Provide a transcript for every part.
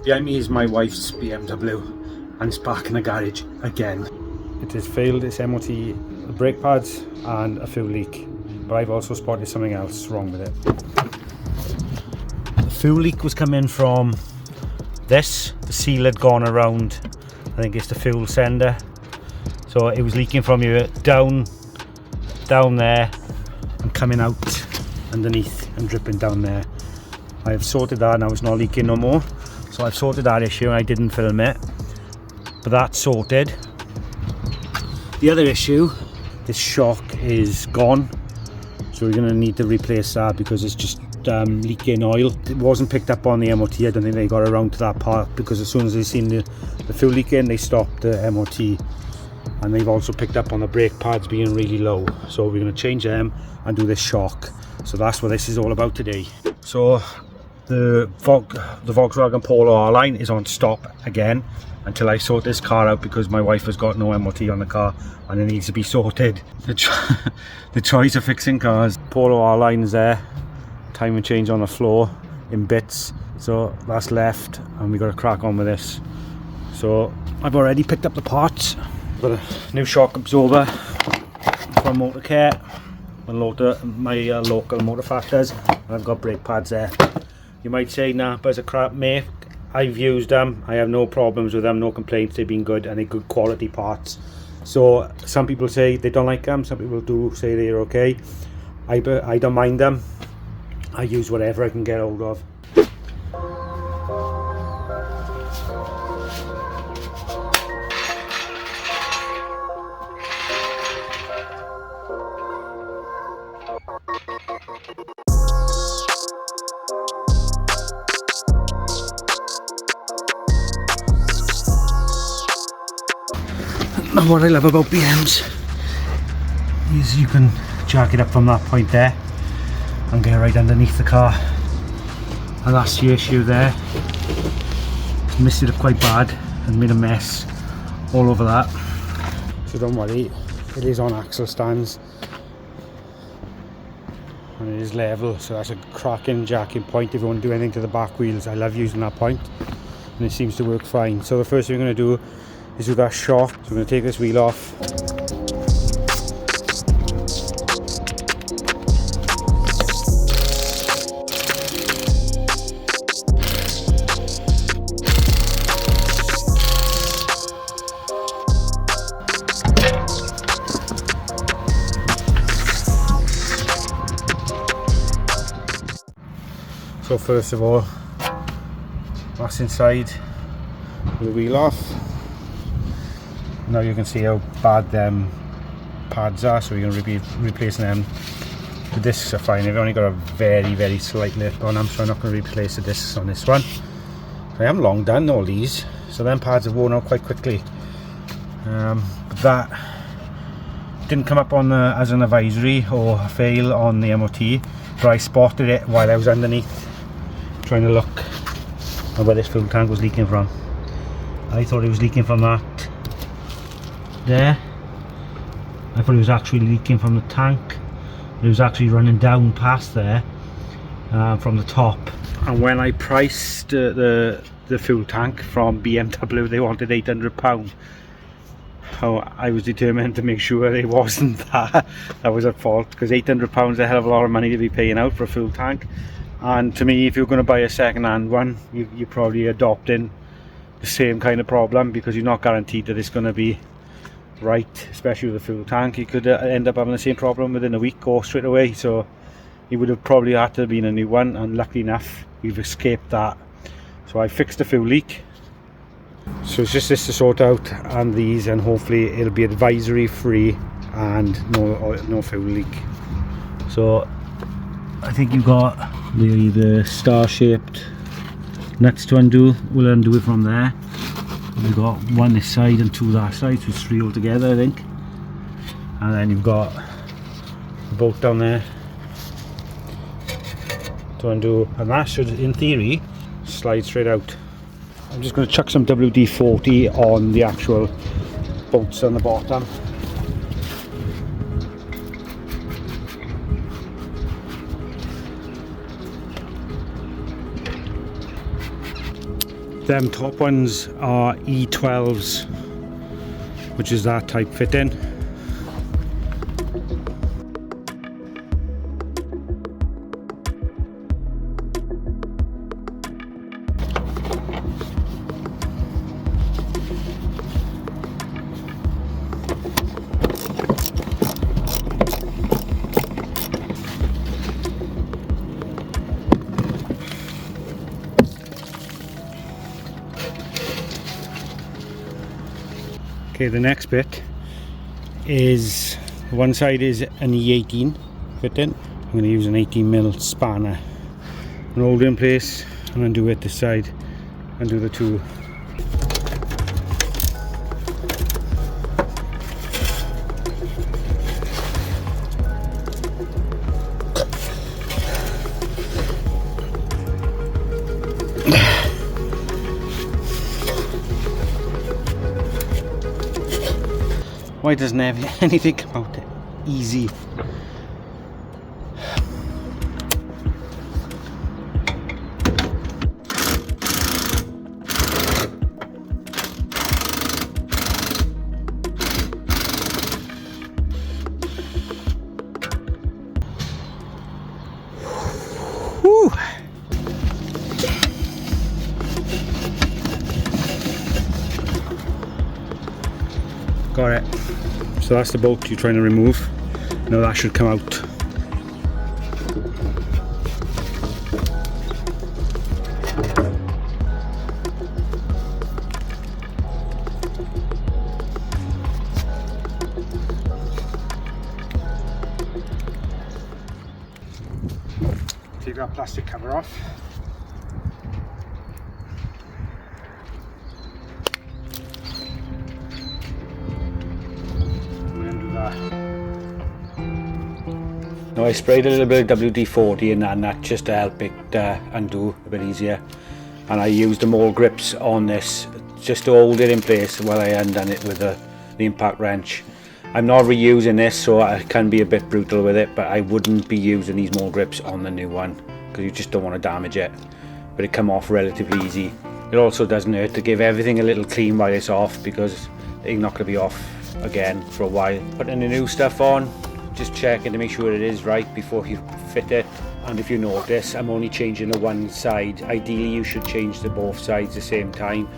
Behind me is my wife's BMW and it's back in the garage again. It has failed its MOT, the brake pads and a fuel leak, but I've also spotted something else wrong with it. The fuel leak was coming from this, the seal had gone around, I think it's the fuel sender, so it was leaking from you down there and coming out underneath and dripping down there. I have sorted that, now it's not leaking no more, so I've sorted that issue and I didn't film it, but that's sorted. The other issue, this shock is gone, so we're going to need to replace that because it's just leaking oil. It wasn't picked up on the MOT, I don't think they got around to that part, because as soon as they seen the fuel leaking they stopped the MOT, and they've also picked up on the brake pads being really low, so we're going to change them and do this shock. So that's what this is all about today. So the Volkswagen Polo R Line is on stop again until I sort this car out, because my wife has got no MOT on the car and it needs to be sorted. The choice of fixing cars. Polo R Line is there, timing change on the floor in bits, so that's left and we got to crack on with this. So I've already picked up the parts. Got a new shock absorber from Motorcare, my local motor factors, and I've got brake pads there. You might say, nah, but it's a crap make. I've used them, I have no problems with them, no complaints, they've been good and they're good quality parts. So some people say they don't like them, some people do say they're okay. I don't mind them, I use whatever I can get hold of. What I love about BMs is you can jack it up from that point there and get right underneath the car, and that's the issue there. Missed it up quite bad and made a mess all over that, so don't worry, it is on axle stands and it is level, so that's a cracking jacking point if you want to do anything to the back wheels. I love using that point and it seems to work fine. So the first thing we're going to do is do that shock. So we're going to take this wheel off. So first of all, that's inside the wheel off. Now you can see how bad them pads are, so we're going to be replacing them. The discs are fine, they've only got a very slight lip on them, so I'm not going to replace the discs on this one. I haven't long done all these, so them pads have worn out quite quickly. But that didn't come up on as an advisory or a fail on the MOT, but I spotted it while I was underneath trying to look at where this fuel tank was leaking from. I thought it was leaking from that there. I thought it was actually leaking from the tank, but it was actually running down past there from the top. And when I priced the fuel tank from BMW, they wanted £800. I was determined to make sure it wasn't that was at fault, because £800 is a hell of a lot of money to be paying out for a fuel tank. And to me, if you're going to buy a second-hand one, you're probably adopting the same kind of problem, because you're not guaranteed that it's going to be right, especially with the fuel tank. You could end up having the same problem within a week or straight away, so it would have probably had to have been a new one, and luckily enough we've escaped that. So I fixed the fuel leak, so it's just this to sort out, and these, and hopefully it'll be advisory free and no fuel leak. So I think you've got the star-shaped nuts to undo. We'll undo it from there. We've got one this side and two that side, so it's three altogether I think. And then you've got the bolt down there to undo, and that should in theory slide straight out. I'm just going to chuck some WD-40 on the actual bolts on the bottom. Them top ones are E12s, which is that type fitting. Okay, the next bit is, one side is an E18 fitting. I'm going to use an 18mm spanner and hold it in place and undo it this side and do the two. Why doesn't anything come out easy? Whew. Got it. So that's the bolt you're trying to remove. Now that should come out. Take that plastic cover off. Now I sprayed a little bit of WD-40 in that just to help it undo a bit easier, and I used the mole grips on this just to hold it in place while I undone it with the impact wrench. I'm not reusing this, so I can be a bit brutal with it, but I wouldn't be using these mole grips on the new one because you just don't want to damage it, but it come off relatively easy. It also doesn't hurt to give everything a little clean while it's off, because it's not going to be off again for a while. Putting the new stuff on, just checking to make sure it is right before you fit it. And if you notice, I'm only changing the one side. Ideally you should change to both sides at the same time,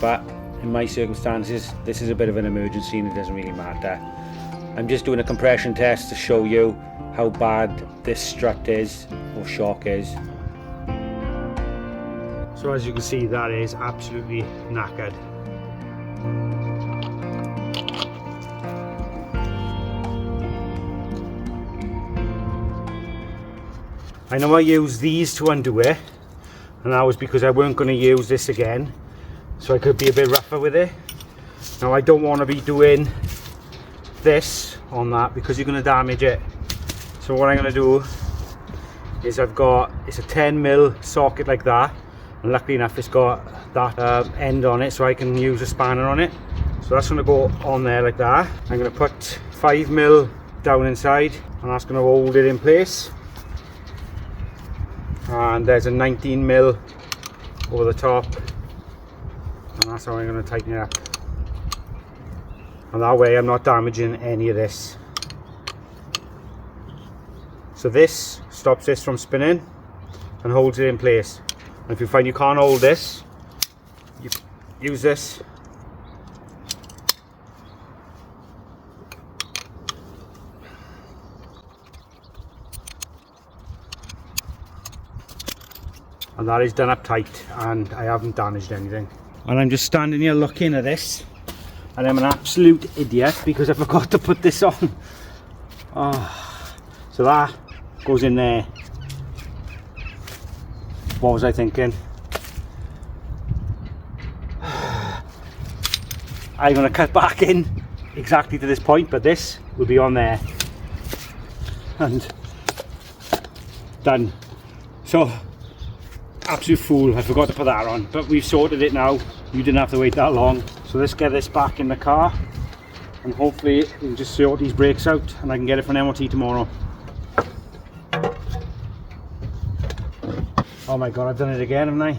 but in my circumstances this is a bit of an emergency and it doesn't really matter. I'm just doing a compression test to show you how bad this strut is, or shock is. So as you can see, that is absolutely knackered. I know I used these to undo it, and that was because I weren't going to use this again, so I could be a bit rougher with it. Now I don't want to be doing this on that because you're going to damage it. So what I'm going to do is it's a 10mm socket like that, and luckily enough it's got that end on it so I can use a spanner on it. So that's going to go on there like that. I'm going to put 5mm down inside, and that's going to hold it in place. And there's a 19mm over the top, and that's how I'm going to tighten it up. And that way I'm not damaging any of this. So this stops this from spinning and holds it in place. And if you find you can't hold this, you use this. And that is done up tight, and I haven't damaged anything. And I'm just standing here looking at this, and I'm an absolute idiot because I forgot to put this on. Oh, so that goes in there. What was I thinking? I'm going to cut back in exactly to this point, but this will be on there. And done. So, absolute fool, I forgot to put that on, but we've sorted it now. You didn't have to wait that long. So let's get this back in the car, and hopefully we can just sort these brakes out and I can get it for an MOT tomorrow. Oh my god, I've done it again, haven't I?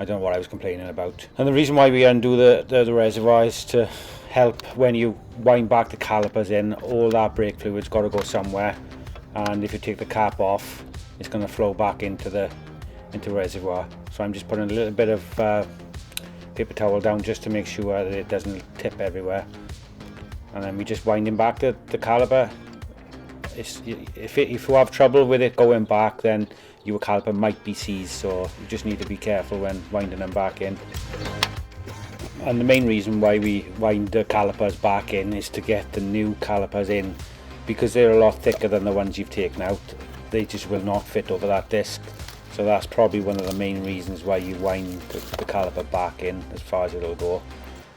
I don't know what I was complaining about. And the reason why we undo the reservoir is to help when you wind back the calipers in. All that brake fluid's got to go somewhere, and if you take the cap off, it's going to flow back into the reservoir. So I'm just putting a little bit of paper towel down just to make sure that it doesn't tip everywhere, and then we just winding back the caliper. If you have trouble with it going back, then your caliper might be seized, so you just need to be careful when winding them back in. And the main reason why we wind the calipers back in is to get the new calipers in, because they're a lot thicker than the ones you've taken out. They just will not fit over that disc. So that's probably one of the main reasons why you wind the caliper back in as far as it'll go.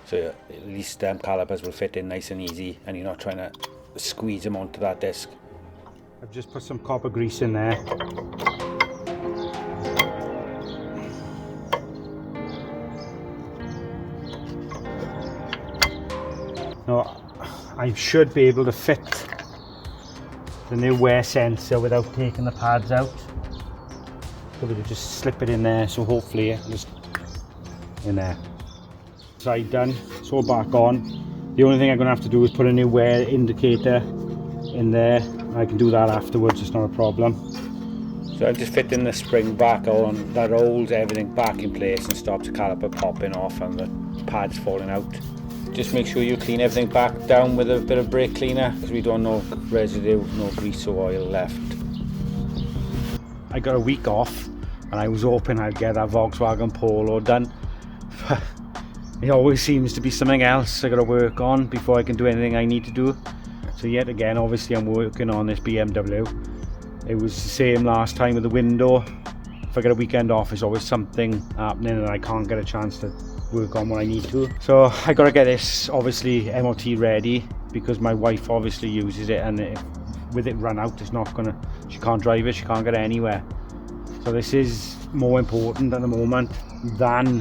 So at least them calipers will fit in nice and easy, and you're not trying to squeeze them onto that disc. I've just put some copper grease in there. Now, I should be able to fit the new wear sensor without taking the pads out. So we could just slip it in there, so hopefully just in there. Side done, it's all back on. The only thing I'm going to have to do is put a new wear indicator in there. I can do that afterwards, it's not a problem. So I'm just fitting the spring back on, that holds everything back in place and stops the caliper popping off and the pads falling out. Just make sure you clean everything back down with a bit of brake cleaner, because we don't know residue, no grease or oil left. I got a week off and I was hoping I'd get that Volkswagen Polo done. It always seems to be something else I got to work on before I can do anything I need to do. So yet again, obviously I'm working on this BMW. It was the same last time with the window. If I get a weekend off, there's always something happening and I can't get a chance to work on what I need to. So I got to get this obviously MOT ready, because my wife obviously uses it, and with it run out, it's not gonna, she can't drive it, she can't get it anywhere. So this is more important at the moment than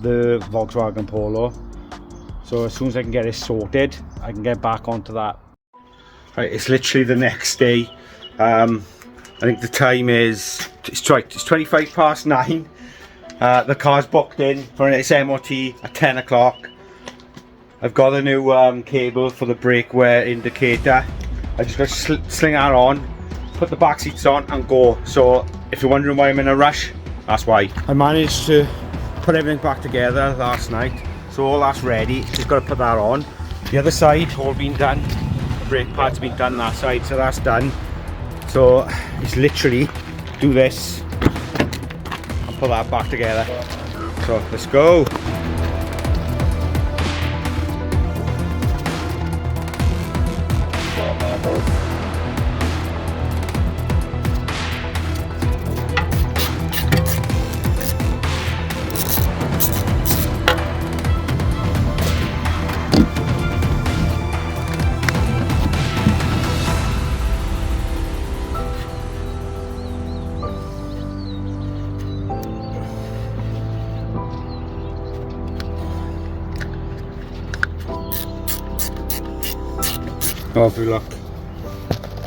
the Volkswagen Polo. So as soon as I can get this sorted, I can get back onto that. Right, it's literally the next day. I think the time is, it's 25 past 9. The car's booked in for its MOT at 10 o'clock. I've got a new cable for the brake wear indicator. I just got to sling that on, put the back seats on and go. So if you're wondering why I'm in a rush, that's why. I managed to put everything back together last night, so all that's ready. Just got to put that on. The other side all been done. The brake pad's been done that side, so that's done. So it's literally do this and put that back together. So let's go. Oh, if you look,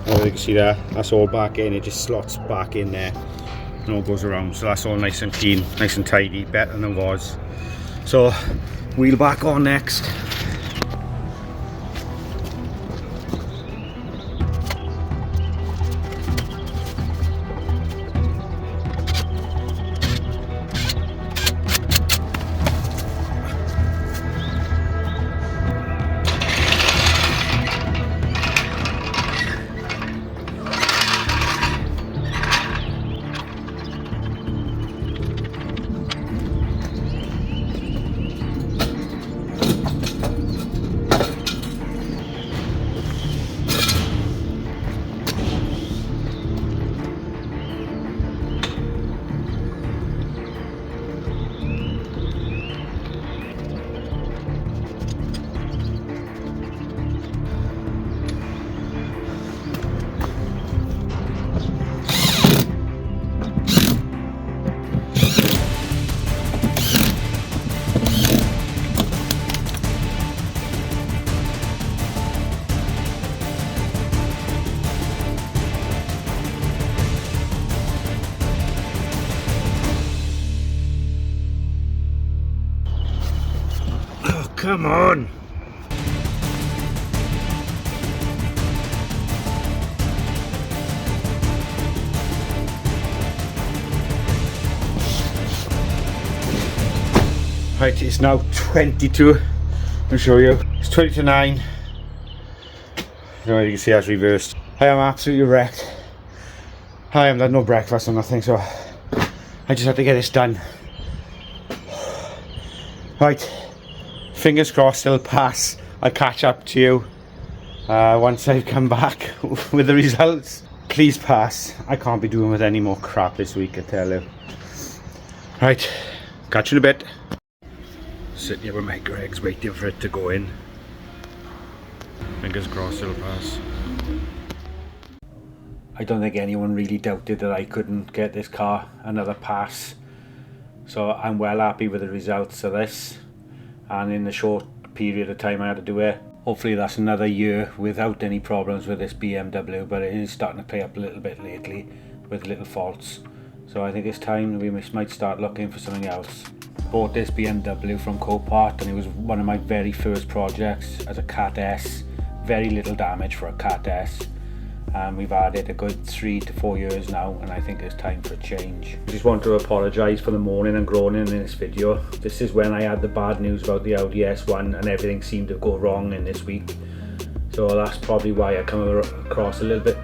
you can see that, that's all back in, it just slots back in there and all goes around, so that's all nice and clean, nice and tidy, better than it was. So, wheel back on next. Come on! Right, it's now 22. I'll show you. It's 20 to 9. I don't know if you can see that's reversed. I am absolutely wrecked. I haven't had no breakfast or nothing, so I just had to get this done. Right, fingers crossed it'll pass. I'll catch up to you once I've come back with the results. Please pass. I can't be doing with any more crap this week, I tell you. Right, catch you in a bit. Sitting here with my Greg's waiting for it to go in. Fingers crossed it'll pass. I don't think anyone really doubted that I couldn't get this car another pass. So I'm well happy with the results of this. And in the short period of time I had to do it, hopefully that's another year without any problems with this BMW, but it is starting to play up a little bit lately with little faults. So I think it's time we might start looking for something else. Bought this BMW from Copart, and it was one of my very first projects as a Cat S. Very little damage for a Cat S. And we've had it a good 3 to 4 years now, and I think it's time for a change. I just want to apologise for the moaning and groaning in this video. This is when I had the bad news about the Audi S1 and everything seemed to go wrong in this week. So that's probably why I come across a little bit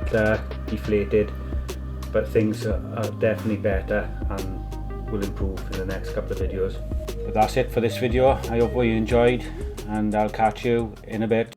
deflated. But things are definitely better and will improve in the next couple of videos. But that's it for this video. I hope you enjoyed, and I'll catch you in a bit.